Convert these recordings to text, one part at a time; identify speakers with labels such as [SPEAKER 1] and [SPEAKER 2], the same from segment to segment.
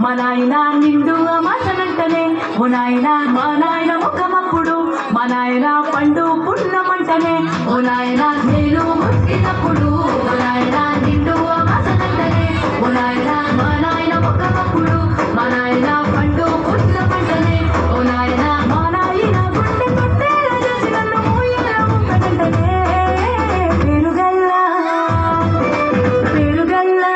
[SPEAKER 1] మా నాయన నిండు మాసనంటనే ఓ నాయన మా నాయన ముఖమప్పుడు మా నాయన పండు పున్నమంటనే ఓ నాయన నేను ముట్టినప్పుడు ఓ నాయన నిండు మాసనంటనే ఓ నాయన మా నాయన ముఖమప్పుడు మా నాయన పండు పున్నమంటనే ఓ నాయన మా నాయన గుండె కొట్టేలా చేసి నన్ను మూయలా ముక్కనంటనే పేరుగల్లా పేరుగల్లా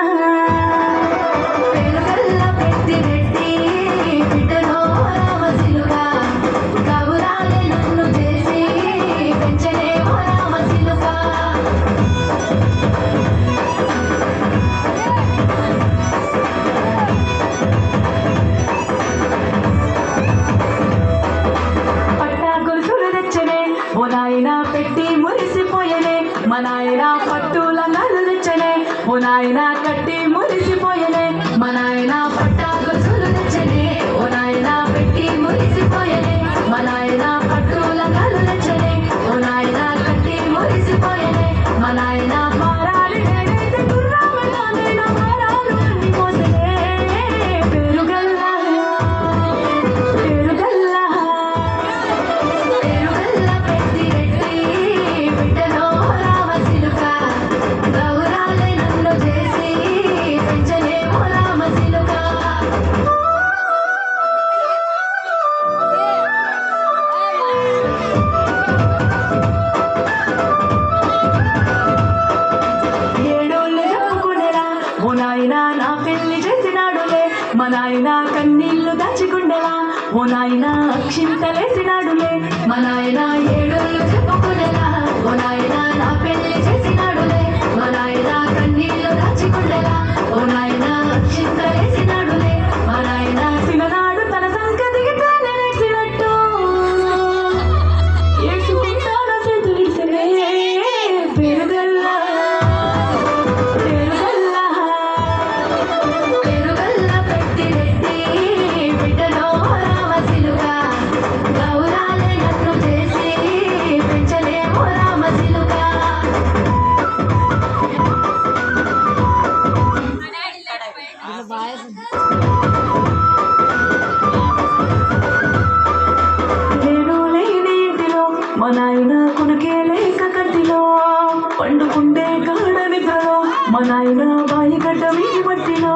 [SPEAKER 1] ఓ నాయన పెట్టి మురిసిపోయనే మా నాయన పట్టుల నలు తెచ్చనే ఓ నాయన కట్టి మురిసిపోయనే మా నాయన పట్టా గొలుసులు తెచ్చనే ఓ నాయన పెట్టి మురిసిపోయనే మా నాయన పట్టుల నలు తెచ్చనే ఓ నాయన కట్టి మురిసిపోయనే మా నాయన మారాలి నేనైతే గుర్రామన్నా నేను మారాలు అన్ని మోసనే పేరుగల్లా పేరుగల్లా నా పెళ్లి చేసినాడులే మా నాయన కన్నీళ్లు దాచుకుండెలా ఓ నాయన అక్షింతలేసినాడులే మా నాయన ఏడోళ్ళు చెప్పుకునేలా ఓ నాయన నా పెళ్లి చేసినాడులే మా నాయన కన్నీళ్లు దాచుకుండెలా ఓ నాయన అక్షింతలేసినాడులే మా నాయన సిననాడు తన సంస్కృతికి తానేసినట్టు ఏసుకుంటాన చేతులిసనే పేరుగల్లా మా నాయన కొనకే లేక కట్టిలో పండుకుంటే గాఢ నిద్రలో మా నాయన బాయి గడ్డ మీ మట్టిలో